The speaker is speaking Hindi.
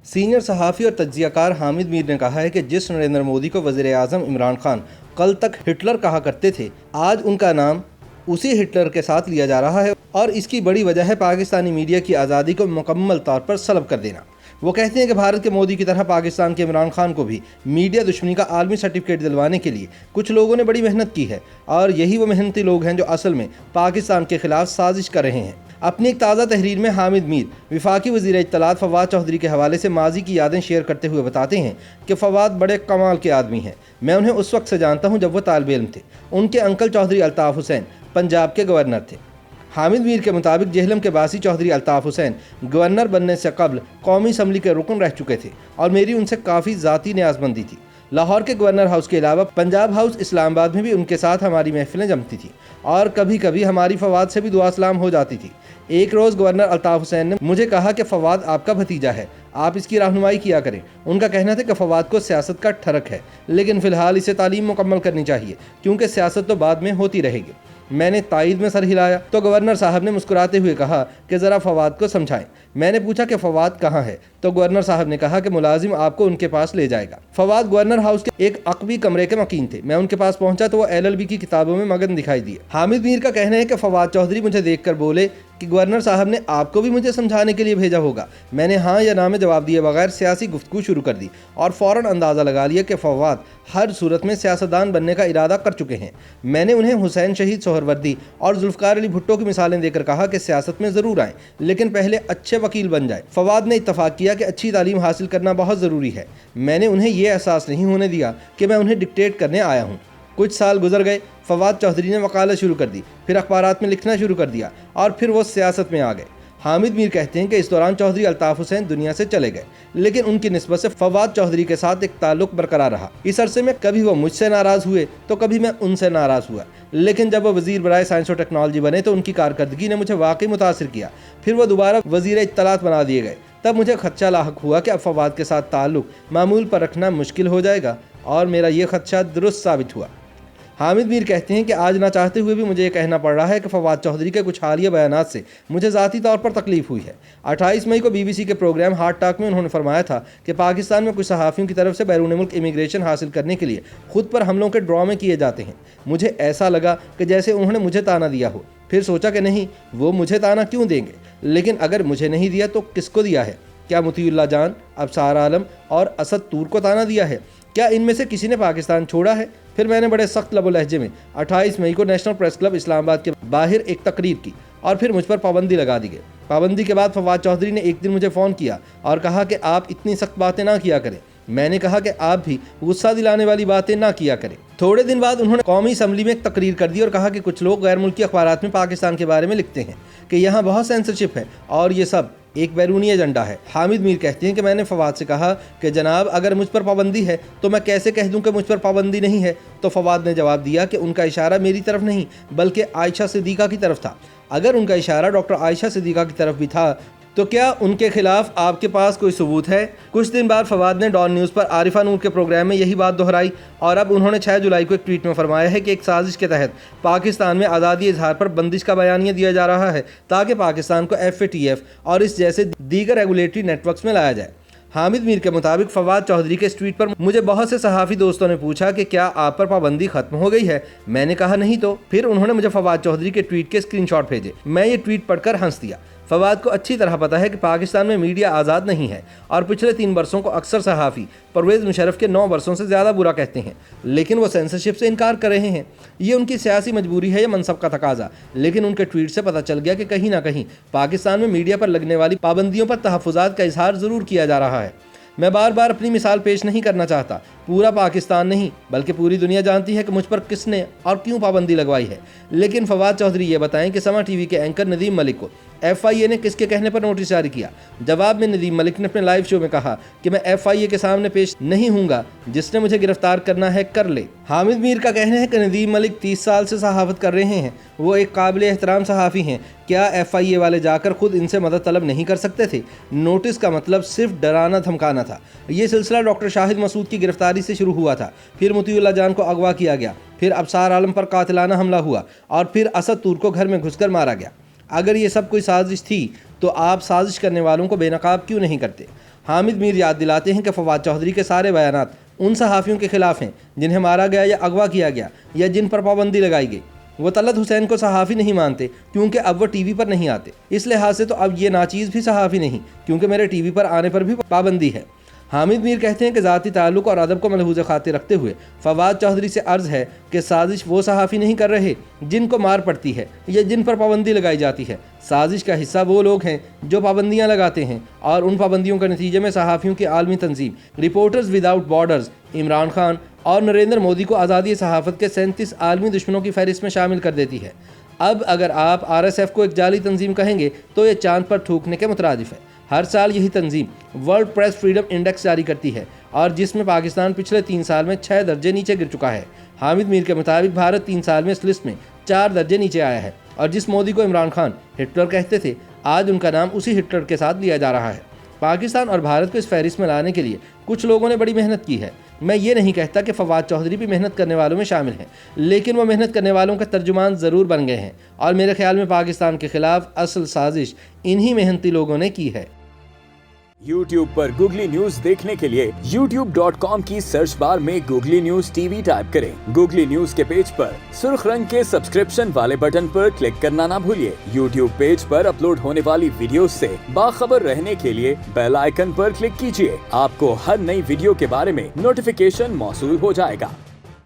सीनियर सहाफ़ी और तज्ज़ियाकार हामिद मीर ने कहा है कि जिस नरेंद्र मोदी को वज़ीर-ए-आज़म इमरान खान कल तक हिटलर कहा करते थे, आज उनका नाम उसी हिटलर के साथ लिया जा रहा है और इसकी बड़ी वजह है पाकिस्तानी मीडिया की आज़ादी को मुकम्मल तौर पर सलब कर देना। वो कहते हैं कि भारत के मोदी की तरह पाकिस्तान के इमरान खान को भी मीडिया दुश्मनी का आलमी सर्टिफिकेट दिलवाने के लिए कुछ लोगों ने बड़ी मेहनत की है और यही वो मेहनती लोग हैं जो असल में पाकिस्तान के खिलाफ साजिश कर रहे हैं। अपनी एक ताज़ा तहरीर में हामिद मीर विफाकी वज़ीर इत्तलात फवाद चौधरी के हवाले से माजी की यादें शेयर करते हुए बताते हैं कि फवाद बड़े कमाल के आदमी हैं। मैं उन्हें उस वक्त से जानता हूं जब वो तालिब इल्म थे। उनके अंकल चौधरी अल्ताफ़ हुसैन पंजाब के गवर्नर थे। हामिद मीर के मुताबिक जेहलम के बासी चौधरी अल्ताफ़ हुसैन गवर्नर बनने से कबल कौमी असम्बली के रुकन रह चुके थे और मेरी उनसे काफ़ी ज़ाती न्याज़मंदी थी। लाहौर के गवर्नर हाउस के अलावा पंजाब हाउस इस्लामाबाद में भी उनके साथ हमारी महफिलें जमती थी और कभी कभी हमारी फवाद से भी दुआ सलाम हो जाती थी। एक रोज़ गवर्नर अल्ताफ़ हुसैन ने मुझे कहा कि फवाद आपका भतीजा है, आप इसकी रहनुमाई किया करें। उनका कहना था कि फवाद को सियासत का ठरक है, लेकिन फ़िलहाल इसे तालीम मुकम्मल करनी चाहिए क्योंकि सियासत तो बाद में होती रहेगी। मैंने तायद में सर हिलाया तो गवर्नर साहब ने मुस्कुराते हुए कहा कि ज़रा फवाद को समझाएं। मैंने पूछा कि फवाद कहाँ है तो गवर्नर साहब ने कहा कि मुलाजिम आपको उनके पास ले जाएगा। फवाद गवर्नर हाउस के एक अकबी कमरे के मकीन थे। मैं उनके पास पहुंचा तो वो LLB की किताबों में मगन दिखाई दिए। हामिद मीर का कहना है कि फवाद चौधरी मुझे देखकर बोले कि गवर्नर साहब ने आपको भी मुझे समझाने के लिए भेजा होगा। मैंने हाँ या ना में जवाब दिए बगैर सियासी गुफ्तगू शुरू कर दी और फ़ौरन अंदाज़ा लगा लिया कि फवाद हर सूरत में सियासतदान बनने का इरादा कर चुके हैं। मैंने उन्हें हुसैन शहीद सोहरवर्दी और जुल्फ़िकार अली भुट्टो की मिसालें देकर कहा कि सियासत में ज़रूर आएँ, लेकिन पहले अच्छे वकील बन जाए। फवाद ने इत्तफ़ाक़ किया कि अच्छी तालीम हासिल करना बहुत ज़रूरी है। मैंने उन्हें यह एहसास नहीं होने दिया कि मैं उन्हें डिक्टेट करने आया हूँ। कुछ साल गुजर गए। फवाद चौधरी ने वकालत शुरू कर दी, फिर अखबारात में लिखना शुरू कर दिया और फिर वो सियासत में आ गए। हामिद मीर कहते हैं कि इस दौरान चौधरी अल्ताफ़ हुसैन दुनिया से चले गए, लेकिन उनकी निस्बत से फवाद चौधरी के साथ एक ताल्लुक़ बरकरार रहा। इस अरसे में कभी वो मुझसे नाराज़ हुए तो कभी मैं उनसे नाराज़ हुआ, लेकिन जब वो वज़ीर बराए साइंस और टेक्नोलॉजी बने तो उनकी कारकर्दगी ने मुझे वाकई मुतासिर किया। फिर वो दोबारा वज़ीर इत्तलात बना दिए गए। तब मुझे खदशा लाहक हुआ कि अब फवाद के साथ ताल्लुक़ मामूल पर रखना मुश्किल हो जाएगा और मेरा ये खदशा दुरुस्त साबित हुआ। हामिद मीर कहते हैं कि आज ना चाहते हुए भी मुझे ये कहना पड़ रहा है कि फवाद चौधरी के कुछ हालिया बयानात से मुझे ज़ाती तौर पर तकलीफ हुई है। 28 मई को BBC के प्रोग्राम हार्ट टॉक में उन्होंने फरमाया था कि पाकिस्तान में कुछ सहाफ़ियों की तरफ से बैरून मुल्क इमिग्रेशन हासिल करने के लिए खुद पर हमलों के ड्रामे किए जाते हैं। मुझे ऐसा लगा कि जैसे उन्होंने मुझे ताना दिया हो। फिर सोचा कि नहीं, वो मुझे ताना क्यों देंगे, लेकिन अगर मुझे नहीं दिया तो किसको दिया है? क्या मुतीउल्लाह जान, अबसार आलम और असद तूर को ताना दिया है? क्या इनमें से किसी ने पाकिस्तान छोड़ा है? फिर मैंने बड़े सख्त लबो लहजे में 28 मई को नेशनल प्रेस क्लब इस्लामाबाद के बाहर एक तकरीर की और फिर मुझ पर पाबंदी लगा दी गई। पाबंदी के बाद फवाद चौधरी ने एक दिन मुझे फ़ोन किया और कहा कि आप इतनी सख्त बातें ना किया करें। मैंने कहा कि आप भी गुस्सा दिलाने वाली बातें ना किया करें। थोड़े दिन बाद उन्होंने कौमी असम्बली में एक तकरीर कर दी और कहा कि कुछ लोग गैर मुल्की अखबारात में पाकिस्तान के बारे में लिखते हैं कि यहाँ बहुत सेंसरशिप है और ये सब एक बैरूनी एजेंडा है। हामिद मीर कहते हैं कि मैंने फवाद से कहा कि जनाब अगर मुझ पर पाबंदी है तो मैं कैसे कह दूं कि मुझ पर पाबंदी नहीं है? तो फवाद ने जवाब दिया कि उनका इशारा मेरी तरफ नहीं बल्कि आयशा सिद्दीक़ा की तरफ था। अगर उनका इशारा डॉक्टर आयशा सिद्दीक़ा की तरफ भी था तो क्या उनके खिलाफ आपके पास कोई सबूत है? कुछ दिन बाद फवाद ने डॉन न्यूज़ पर आरिफा नूर के प्रोग्राम में यही बात दोहराई और अब उन्होंने 6 जुलाई को एक ट्वीट में फरमाया है कि एक साजिश के तहत पाकिस्तान में आज़ादी इजहार पर बंदिश का बयानिया दिया जा रहा है ताकि पाकिस्तान को FATF और इस जैसे दीगर रेगुलेटरी नेटवर्क्स में लाया जाए। हामिद मीर के मुताबिक फवाद चौधरी के इस ट्वीट पर मुझे बहुत से सहाफ़ी दोस्तों ने पूछा कि क्या आप पर पाबंदी खत्म हो गई है? मैंने कहा नहीं तो। फिर उन्होंने मुझे फवाद चौधरी के ट्वीट के स्क्रीनशॉट भेजे। मैं ये ट्वीट पढ़कर हंस दिया। फवाद को अच्छी तरह पता है कि पाकिस्तान में मीडिया आज़ाद नहीं है और पिछले 3 बरसों को अक्सर सहाफ़ी परवेज़ मुशर्रफ के 9 बरसों से ज़्यादा बुरा कहते हैं, लेकिन वो सेंसरशिप से इनकार कर रहे हैं। ये उनकी सियासी मजबूरी है या मनसब का तकाजा, लेकिन उनके ट्वीट से पता चल गया कि कहीं ना कहीं पाकिस्तान में मीडिया पर लगने वाली पाबंदियों पर तहफ़्फ़ुज़ात का इजहार ज़रूर किया जा रहा है। मैं बार बार अपनी मिसाल पेश नहीं करना चाहता। पूरा पाकिस्तान नहीं बल्कि पूरी दुनिया जानती है कि मुझ पर किसने और क्यों पाबंदी लगवाई है। लेकिन फवाद चौधरी ये बताएं कि समा TV के एंकर नदीम मलिक को FIA ने किसके कहने पर नोटिस जारी किया? जवाब में नदीम मलिक ने अपने लाइव शो में कहा कि मैं FIA के सामने पेश नहीं हूँगा, जिसने मुझे गिरफ्तार करना है कर ले। हामिद मीर का कहना है कि नदीम मलिक 30 साल से सहाफ़त कर रहे हैं, वो एक काबिल एहतराम सहाफ़ी हैं। क्या FIA वाले जाकर खुद इनसे मदद तलब नहीं कर सकते थे? नोटिस का मतलब सिर्फ डराना धमकाना था। ये सिलसिला डॉक्टर शाहिद मसूद की गिरफ्तारी से शुरू हुआ था, फिर मुतीउल्लाह जान को अगवा किया गया, फिर अबसार आलम पर कातिलाना हमला हुआ और फिर असद तूर को घर में घुसकर मारा गया। अगर ये सब कोई साजिश थी तो आप साजिश करने वालों को बेनकाब क्यों नहीं करते? हामिद मीर याद दिलाते हैं कि फवाद चौधरी के सारे बयानात उन सहाफ़ियों के खिलाफ हैं जिन्हें मारा गया या अगवा किया गया या जिन पर पाबंदी लगाई गई। वो तलत हुसैन को सहाफ़ी नहीं मानते क्योंकि अब वो टीवी पर नहीं आते। इस लिहाज से तो अब ये नाचीज़ भी सहाफ़ी नहीं, क्योंकि मेरे टीवी पर आने पर भी पाबंदी है। हामिद मीर कहते हैं कि ज़ाती ताल्लुक़ और अदब को मलहूज़ खातिर रखते हुए फवाद चौधरी से अर्ज़ है कि साजिश वो सहाफ़ी नहीं कर रहे जिनको मार पड़ती है या जिन पर पाबंदी लगाई जाती है। साजिश का हिस्सा वो लोग हैं जो पाबंदियाँ लगाते हैं, और उन पाबंदियों के नतीजे में सहाफ़ियों की आलमी तंजीम reporters without borders Imran Khan और नरेंद्र मोदी को आज़ादी सहाफ़त के 37 आलमी दुश्मनों की फहरिस्त में शामिल कर देती है। अब अगर आप RSF को एक जाली तंजीम कहेंगे तो ये चांद पर थूकने के मुतरादिफ है। हर साल यही तंजीम वर्ल्ड प्रेस फ्रीडम इंडेक्स जारी करती है, और जिसमें पाकिस्तान पिछले 3 साल में 6 दर्जे नीचे गिर चुका है। हामिद मीर के मुताबिक भारत 3 साल में इस लिस्ट में 4 दर्जे नीचे आया है, और जिस मोदी को इमरान खान हिटलर कहते थे, आज उनका नाम उसी हिटलर के साथ लिया जा रहा है। पाकिस्तान और भारत को इस फहरिस्त में लाने के लिए कुछ लोगों ने बड़ी मेहनत की है। मैं ये नहीं कहता कि फवाद चौधरी भी मेहनत करने वालों में शामिल हैं, लेकिन वो मेहनत करने वालों का तर्जुमान ज़रूर बन गए हैं, और मेरे ख्याल में पाकिस्तान के खिलाफ असल साजिश इन्हीं मेहनती लोगों ने की है। YouTube पर गूगली न्यूज देखने के लिए youtube.com की सर्च बार में गूगली न्यूज TV टाइप करें। गूगली न्यूज के पेज पर सुर्ख रंग के सब्सक्रिप्शन वाले बटन पर क्लिक करना ना भूलिए। YouTube पेज पर अपलोड होने वाली वीडियोस से बाखबर रहने के लिए बेल आइकन पर क्लिक कीजिए। आपको हर नई वीडियो के बारे में नोटिफिकेशन मौसूल हो जाएगा।